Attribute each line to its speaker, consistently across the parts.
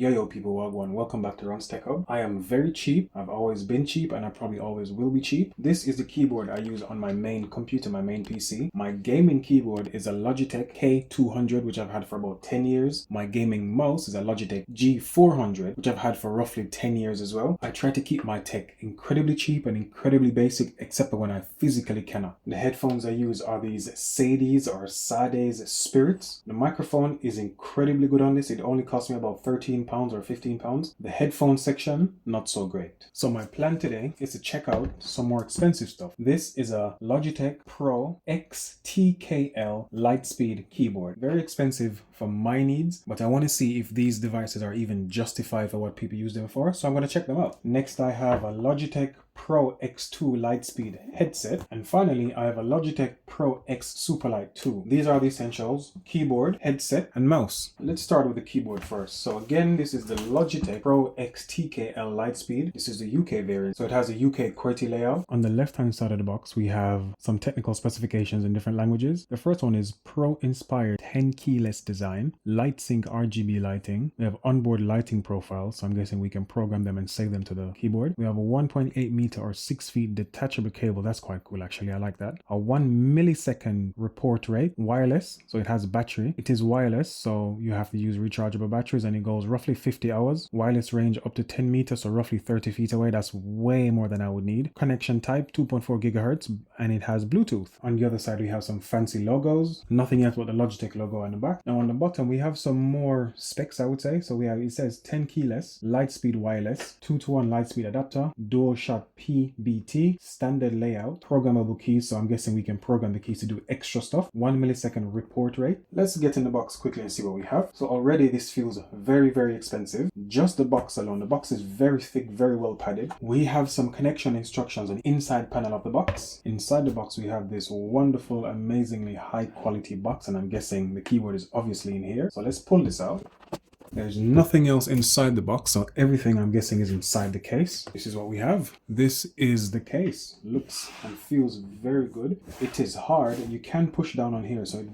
Speaker 1: Yo people, wagwan, welcome back to Ron's Tech Hub. I am very cheap. I've always been cheap and I probably always will be cheap. This is the keyboard I use on my main computer, my main PC. My gaming keyboard is a Logitech K200, which I've had for about 10 years. My gaming mouse is a Logitech G 400, which I've had for roughly 10 years as well. I try to keep my tech incredibly cheap and incredibly basic, except for when I physically cannot. The headphones I use are these Sades or Sades Spirits. The microphone is incredibly good on this. It only cost me about £13 or £15. The headphone section, not so great. So my plan today is to check out some more expensive stuff. This is a Logitech Pro X TKL Lightspeed keyboard. Very expensive for my needs, but I want to see if these devices are even justified for what people use them for. So I'm going to check them out. Next, I have a Logitech Pro X2 Lightspeed headset. And finally, I have a Logitech Pro X Superlight 2. These are the essentials: keyboard, headset, and mouse. Let's start with the keyboard first. So again, this is the Logitech Pro X TKL Lightspeed. This is the UK variant. So it has a UK QWERTY layout. On the left-hand side of the box, we have some technical specifications in different languages. The first one is Pro-inspired 10 keyless design, light sync RGB lighting. We have onboard lighting profiles. So I'm guessing we can program them and save them to the keyboard. We have a 1.8 meter or 6 feet detachable cable. That's quite cool, actually. I like that. A 1 millisecond report rate, wireless, so it has battery. It is wireless, so you have to use rechargeable batteries, and it goes roughly 50 hours. Wireless range up to 10 meters, so roughly 30 feet away. That's way more than I would need. Connection type 2.4 gigahertz, and it has Bluetooth. On the other side, we have some fancy logos. Nothing else but the Logitech logo on the back. Now on the bottom, we have some more specs, I would say. So we have, it says 10 keyless, Lightspeed wireless, 2-to-1 Lightspeed adapter, dual shot PBT, standard layout, programmable keys, so I'm guessing we can program the keys to do extra stuff, 1 millisecond report rate. Let's get in the box quickly and see what we have. So already this feels very, very expensive. Just the box alone. The box is very thick, very well padded. We have some connection instructions on the inside panel of the box. Inside the box we have this wonderful, amazingly high quality box, and I'm guessing the keyboard is obviously in here. So let's pull this out. There's nothing else inside the box, so everything I'm guessing is inside the case. This is what we have. This is the case. Looks and feels very good. It is hard. You can push down on here, so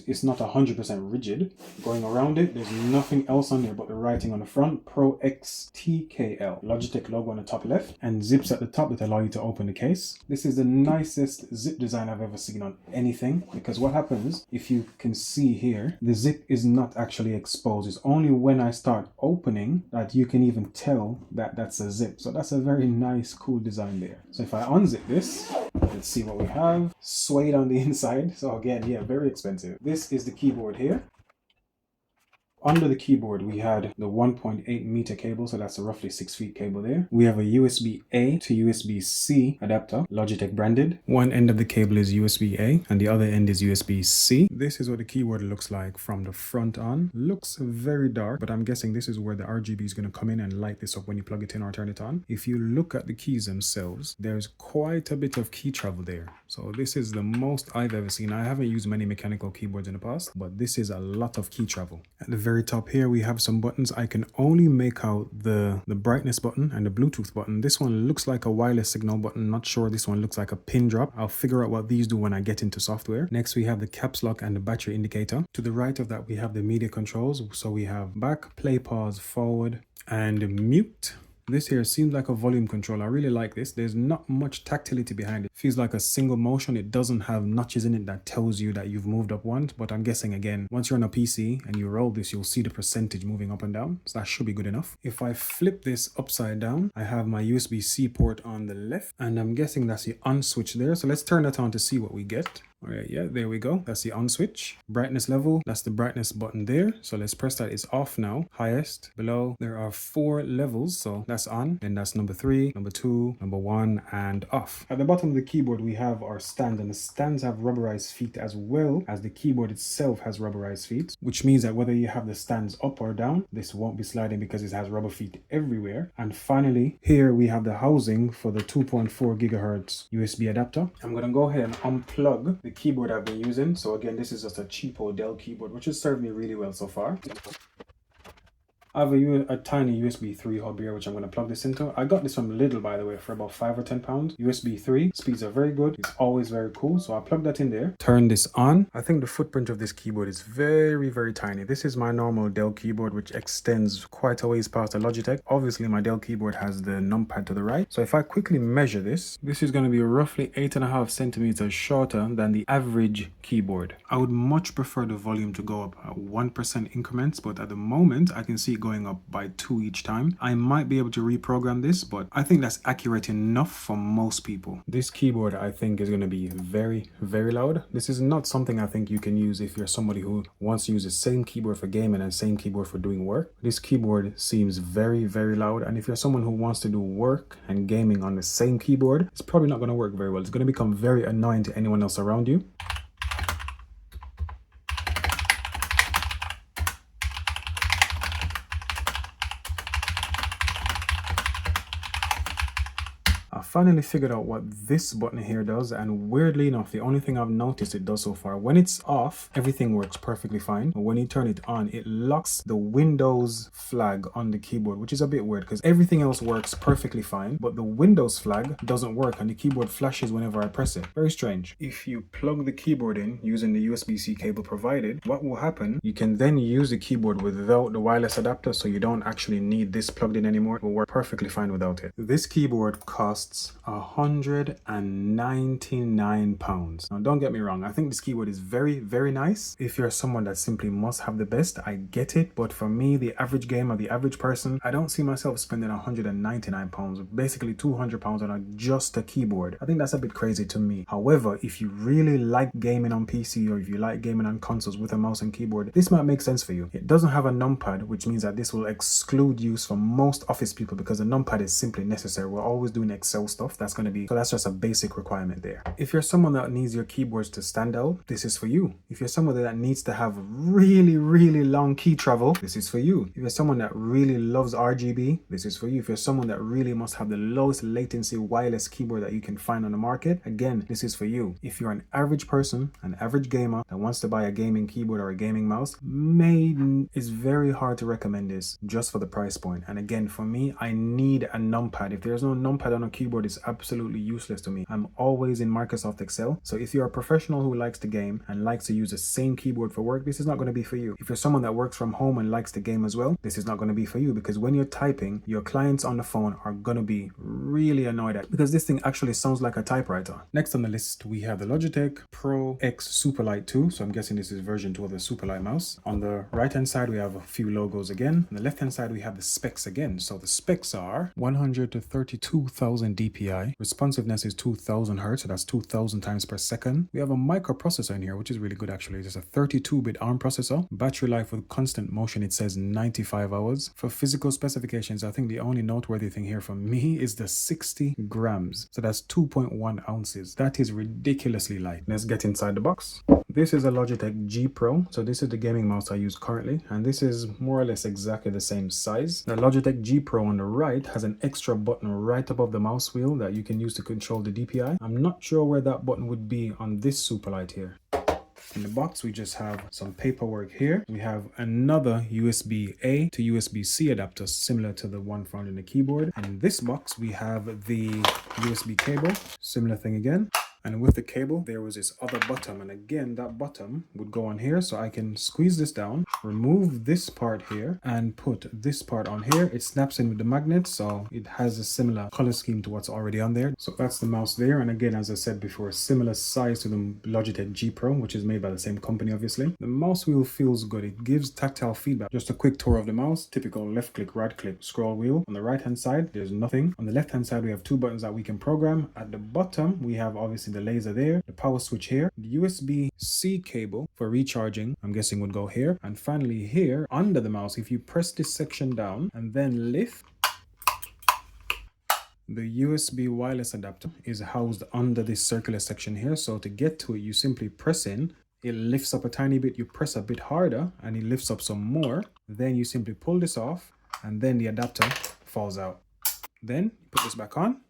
Speaker 1: it's not 100% rigid. Going around it, there's nothing else on there but the writing on the front, Pro X TKL. Logitech logo on the top left, and zips at the top that allow you to open the case. This is the nicest zip design I've ever seen on anything, because what happens, if you can see here, the zip is not actually exposed. It's only when I start opening that you can even tell that that's a zip. So that's a very nice, cool design there. So if I unzip this, let's see what we have. Suede on the inside. So again, yeah, very expensive. This is the keyboard here. Under the keyboard, we had the 1.8 meter cable, so that's a roughly 6 feet cable there. We have a USB-A to USB-C adapter, Logitech branded. One end of the cable is USB-A and the other end is USB-C. This is what the keyboard looks like from the front on. Looks very dark, but I'm guessing this is where the RGB is going to come in and light this up when you plug it in or turn it on. If you look at the keys themselves, there's quite a bit of key travel there. So this is the most I've ever seen. I haven't used many mechanical keyboards in the past, but this is a lot of key travel. At the very top here we have some buttons. I can only make out the brightness button and the Bluetooth button. This one looks like a wireless signal button. Not sure. This one looks like a pin drop. I'll figure out what these do when I get into software. Next we have the caps lock and the battery indicator. To the right of that we have the media controls. So we have back, play, pause, forward, and mute. This here seems like a volume control. I really like this. There's not much tactility behind it. Feels like a single motion. It doesn't have notches in it that tells you that you've moved up once, but I'm guessing again, once you're on a PC and you roll this, you'll see the percentage moving up and down. So that should be good enough. If I flip this upside down, I have my USB-C port on the left, and I'm guessing that's the on switch there. So let's turn that on to see what we get. All right, yeah, there we go. That's the on switch. Brightness level, that's the brightness button there. So let's press that. It's off now. Highest, below. There are 4 levels. So that's on. Then that's number 3, number 2, number 1, and off. At the bottom of the keyboard, we have our stand, and the stands have rubberized feet as well as the keyboard itself has rubberized feet, which means that whether you have the stands up or down, this won't be sliding because it has rubber feet everywhere. And finally, here we have the housing for the 2.4 gigahertz USB adapter. I'm going to go ahead and unplug the keyboard I've been using. So again, this is just a cheapo Dell keyboard, which has served me really well so far. I have a tiny USB 3 hub here, which I'm going to plug this into. I got this from Lidl, by the way, for about £5 or £10. USB 3 speeds are very good. It's always very cool. So I plug that in there. Turn this on. I think the footprint of this keyboard is very, very tiny. This is my normal Dell keyboard, which extends quite a ways past the Logitech. Obviously, my Dell keyboard has the numpad to the right. So if I quickly measure this, this is going to be roughly 8.5 centimeters shorter than the average keyboard. I would much prefer the volume to go up at 1% increments, but at the moment I can see it going up by 2 each time. I might be able to reprogram this, but I think that's accurate enough for most people. This keyboard I think is going to be very, very loud. This is not something I think you can use if you're somebody who wants to use the same keyboard for gaming and same keyboard for doing work. This keyboard seems very, very loud, and if you're someone who wants to do work and gaming on the same keyboard, it's probably not going to work very well. It's going to become very annoying to anyone else around you. Finally figured out what this button here does, and weirdly enough, the only thing I've noticed it does so far, when it's off, everything works perfectly fine, but when you turn it on, it locks the Windows flag on the keyboard, which is a bit weird because everything else works perfectly fine, but the Windows flag doesn't work and the keyboard flashes whenever I press it. Very strange. If you plug the keyboard in using the USB-C cable provided, what will happen, you can then use the keyboard without the wireless adapter, so you don't actually need this plugged in anymore. It will work perfectly fine without it. This keyboard costs £199. Now don't get me wrong, I think this keyboard is very, very nice. If you're someone that simply must have the best, I get it, but for me, the average gamer, the average person, I don't see myself spending £199, basically £200 on just a keyboard. I think that's a bit crazy to me. However, if you really like gaming on PC or if you like gaming on consoles with a mouse and keyboard, this might make sense for you. It doesn't have a numpad, which means that this will exclude use from most office people because the numpad is simply necessary. We're always doing Excel stuff. So that's just a basic requirement there. If you're someone that needs your keyboards to stand out, this is for you. If you're someone that needs to have really, really long key travel, this is for you. If you're someone that really loves RGB, this is for you. If you're someone that really must have the lowest latency wireless keyboard that you can find on the market, again, this is for you. If you're an average person, an average gamer that wants to buy a gaming keyboard or a gaming mouse, it's very hard to recommend this just for the price point. And again, for me, I need a numpad. If there's no numpad on a keyboard, it's absolutely useless to me. I'm always in Microsoft Excel. So if you're a professional who likes to game and likes to use the same keyboard for work, this is not going to be for you. If you're someone that works from home and likes to game as well, this is not going to be for you, because when you're typing, your clients on the phone are going to be really annoyed at, because this thing actually sounds like a typewriter. Next on the list, we have the Logitech Pro X Superlight 2. So I'm guessing this is version 2 of the Superlight mouse. On the right hand side, we have a few logos again. On the left hand side, we have the specs again. So the specs are 100 to 32,000 DPI. Responsiveness is 2000 Hertz, so that's 2000 times per second. We have a microprocessor in here, which is really good actually. It's a 32-bit ARM processor. Battery life with constant motion, it says 95 hours. For physical specifications, I think the only noteworthy thing here for me is the 60 grams. So that's 2.1 ounces. That is ridiculously light. Let's get inside the box. This is a Logitech G Pro. So this is the gaming mouse I use currently, and this is more or less exactly the same size. The Logitech G Pro on the right has an extra button right above the mouse wheel that you can use to control the DPI. I'm not sure where that button would be on this Superlight here. In the box, we just have some paperwork here. We have another USB-A to USB-C adapter similar to the one found in the keyboard. And in this box, we have the USB cable, similar thing again. And with the cable, there was this other button. And again, that button would go on here. So I can squeeze this down, remove this part here, and put this part on here. It snaps in with the magnet. So it has a similar color scheme to what's already on there. So that's the mouse there. And again, as I said before, similar size to the Logitech G Pro, which is made by the same company, obviously. The mouse wheel feels good. It gives tactile feedback. Just a quick tour of the mouse. Typical left click, right click, scroll wheel. On the right hand side, there's nothing. On the left hand side, we have two buttons that we can program. At the bottom, we have obviously the laser there, the power switch here, the USB-C cable for recharging, I'm guessing would go here. And finally here, under the mouse, if you press this section down and then lift, the USB wireless adapter is housed under this circular section here. So to get to it, you simply press in, it lifts up a tiny bit, you press a bit harder and it lifts up some more. Then you simply pull this off and then the adapter falls out. Then put this back on.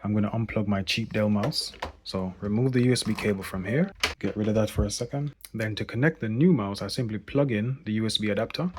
Speaker 1: I'm going to unplug my cheap Dell mouse. So remove the USB cable from here, get rid of that for a second. Then to connect the new mouse, I simply plug in the USB adapter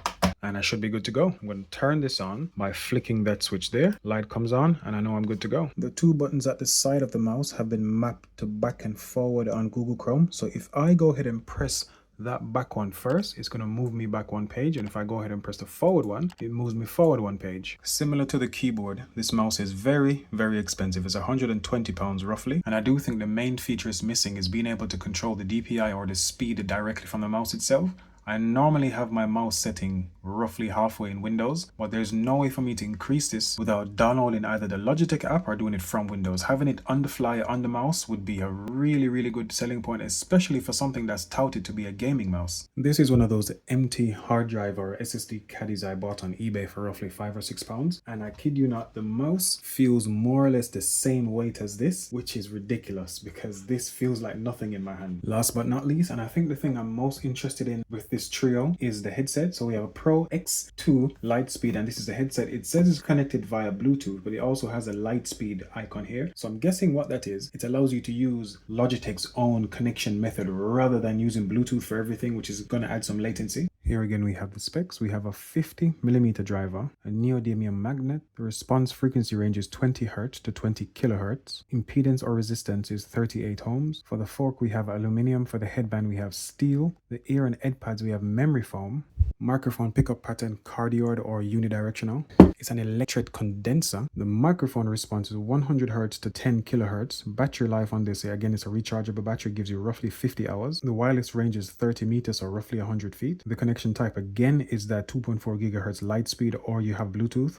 Speaker 1: and I should be good to go. I'm going to turn this on by flicking that switch there. Light comes on and I know I'm good to go. The two buttons at the side of the mouse have been mapped to back and forward on Google Chrome. So if I go ahead and press that back one first, it's going to move me back one page, and if I go ahead and press the forward one, it moves me forward one page. Similar to the keyboard, this mouse is very expensive. It's £120 roughly, and I do think the main feature it's missing is being able to control the DPI or the speed directly from the mouse itself. I normally have my mouse setting roughly halfway in Windows, but there's no way for me to increase this without downloading either the Logitech app or doing it from Windows. Having it on the fly on the mouse would be a really good selling point, especially for something that's touted to be a gaming mouse. This is one of those empty hard drive or SSD caddies I bought on eBay for roughly £5 or £6, and I kid you not, the mouse feels more or less the same weight as this, which is ridiculous because this feels like nothing in my hand. Last but not least, and I think the thing I'm most interested in with this trio is the headset. So we have a Pro X2 Lightspeed, and this is the headset. It says it's connected via Bluetooth, but it also has a Lightspeed icon here. So I'm guessing what that is. It allows you to use Logitech's own connection method rather than using Bluetooth for everything, which is going to add some latency. Here again we have the specs. We have a 50mm driver, a neodymium magnet. The response frequency range is 20 Hz to 20 kHz. Impedance or resistance is 38 ohms. For the fork we have aluminum. For the headband we have steel. The ear and head pads we have memory foam. Microphone pickup pattern cardioid or unidirectional. It's an electret condenser. The microphone response is 100 Hz to 10 kHz. Battery life on this, again, it's a rechargeable battery, gives you roughly 50 hours. The wireless range is 30 meters or roughly 100 feet. The connection type again is that 2.4 gigahertz Lightspeed, or you have Bluetooth.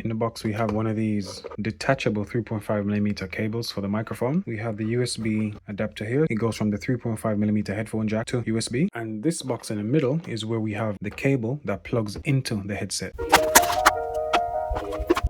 Speaker 1: In the box we have one of these detachable 3.5mm cables for the microphone. We have the USB adapter here. It goes from the 3.5mm headphone jack to USB. And this box in the middle is where we have the cable that plugs into the headset.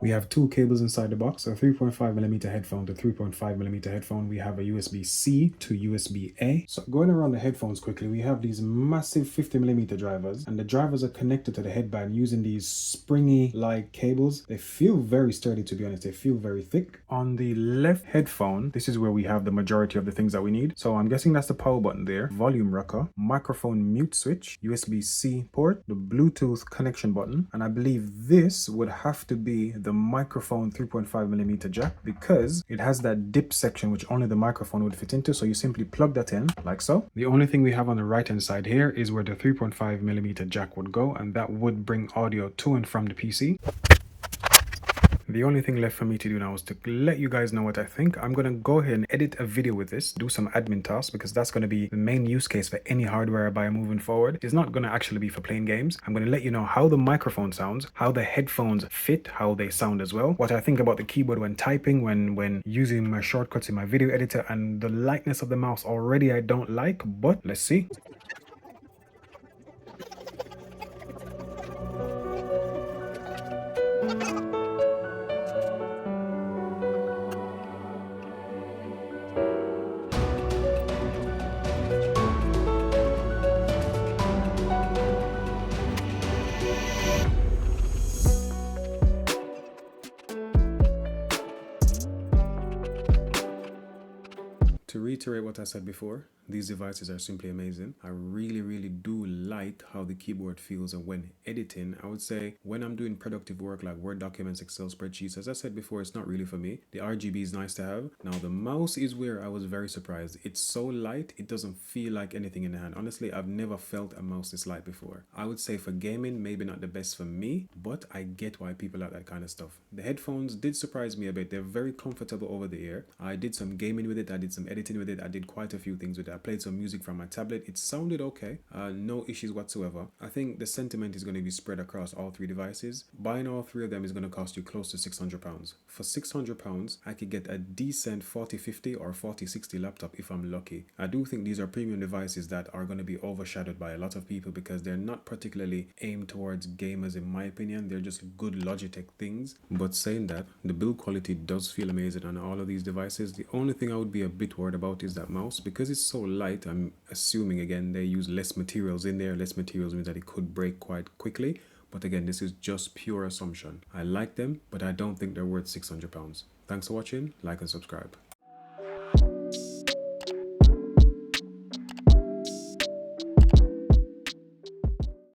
Speaker 1: We have two cables inside the box, a 3.5mm headphone to 3.5mm headphone. We have a USB-C to USB-A. So going around the headphones quickly, we have these massive 50mm drivers, and the drivers are connected to the headband using these springy-like cables. They feel very sturdy, to be honest. They feel very thick. On the left headphone, this is where we have the majority of the things that we need. So I'm guessing that's the power button there, volume rocker, microphone mute switch, USB-C port, the Bluetooth connection button, and I believe this would have to be the microphone 3.5mm jack because it has that dip section which only the microphone would fit into. So you simply plug that in like so. The only thing we have on the right hand side here is where the 3.5mm jack would go, and that would bring audio to and from the PC. The only thing left for me to do now is to let you guys know what I think. I'm going to go ahead and edit a video with this, do some admin tasks, because that's going to be the main use case for any hardware I buy moving forward. It's not going to actually be for playing games. I'm going to let you know how the microphone sounds, how the headphones fit, how they sound as well, what I think about the keyboard when typing, when using my shortcuts in my video editor, and the lightness of the mouse already I don't like, but let's see. To reiterate what I said before, these devices are simply amazing. I really do like how the keyboard feels, and when editing, I would say when I'm doing productive work like Word documents, Excel spreadsheets, as I said before, it's not really for me. The RGB is nice to have. Now the mouse is where I was very surprised. It's so light, it doesn't feel like anything in the hand. Honestly, I've never felt a mouse this light before. I would say for gaming, maybe not the best for me, but I get why people like that kind of stuff. The headphones did surprise me a bit. They're very comfortable over the ear. I did some gaming with it, I did some editing with it, I did quite a few things with it. I played some music from my tablet. It sounded okay, no issues whatsoever. I think the sentiment is going to be spread across all three devices. Buying all three of them is going to cost you close to £600. For £600, I could get a decent 4050 or 4060 laptop if I'm lucky. I do think these are premium devices that are going to be overshadowed by a lot of people because they're not particularly aimed towards gamers in my opinion. They're just good Logitech things. But saying that, the build quality does feel amazing on all of these devices. The only thing I would be a bit worried about is that mouse. Because it's so light, I'm assuming again they use less materials in there. Less materials means that it could break quite quickly. But again, this is just pure assumption. I like them, but I don't think they're worth £600. Thanks for watching, like and subscribe.